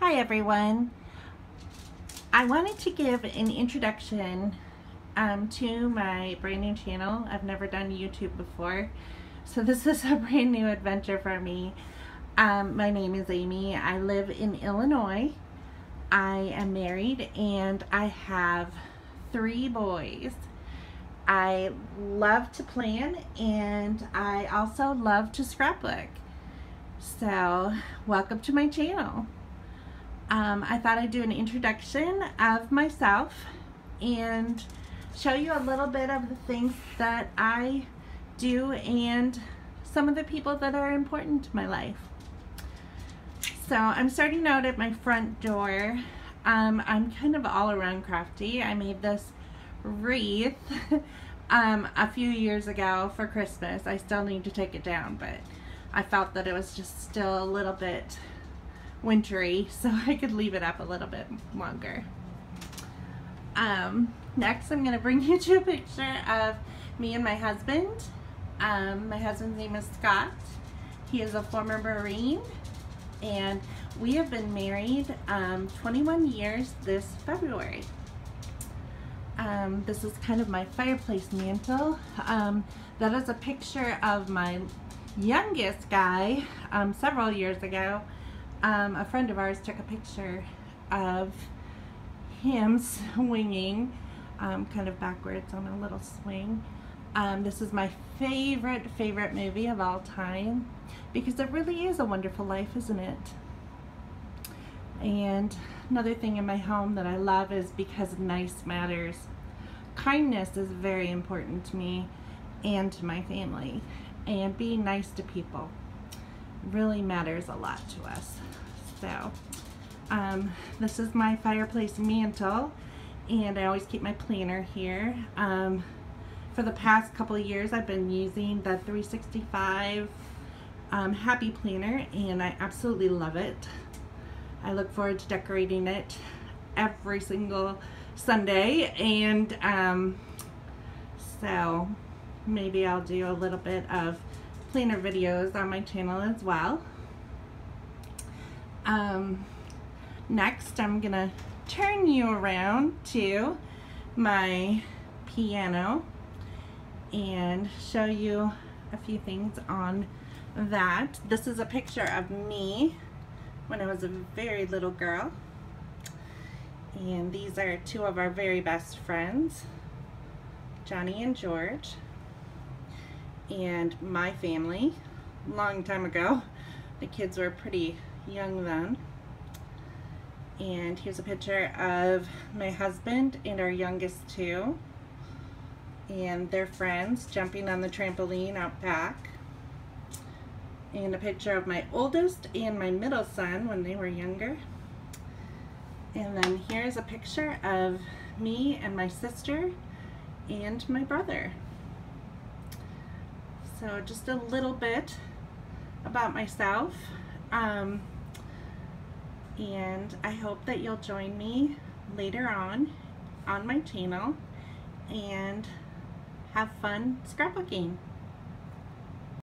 Hi everyone. I wanted to give an introduction to my brand new channel. I've never done YouTube before, so this is a brand new adventure for me. My name is Amy. I live in Illinois. I am married and I have 3 boys. I love to plan and I also love to scrapbook. So welcome to my channel. I thought I'd do an introduction of myself and show you a little bit of the things that I do and some of the people that are important to my life. So I'm starting out at my front door. I'm kind of all around crafty. I made this wreath a few years ago for Christmas. I still need to take it down, but I felt that it was just still a little bit wintry, so I could leave it up a little bit longer. Next, I'm going to bring you to a picture of me and my husband. My husband's name is Scott. He is a former Marine, and we have been married 21 years this February. This is kind of my fireplace mantle. That is a picture of my youngest guy several years ago. A friend of ours took a picture of him swinging kind of backwards on a little swing. This is my favorite movie of all time because it really is a wonderful life, isn't it? And another thing in my home that I love is because nice matters. Kindness is very important to me and to my family, and being nice to people really matters a lot to us. So this is my fireplace mantle, and I always keep my planner here. For the past couple of years I've been using the 365 Happy Planner, and I absolutely love it. I look forward to decorating it every single Sunday, and so maybe I'll do a little bit of planner videos on my channel as well. Next, I'm gonna turn you around to my piano and show you a few things on that. This is a picture of me when I was a very little girl, and these are 2 of our very best friends, Johnny and George, and my family. Long time ago. The kids were pretty young then. And here's a picture of my husband and our youngest 2 and their friends jumping on the trampoline out back. And a picture of my oldest and my middle son when they were younger. And then here's a picture of me and my sister and my brother. So just a little bit about myself, and I hope that you'll join me later on my channel and have fun scrapbooking.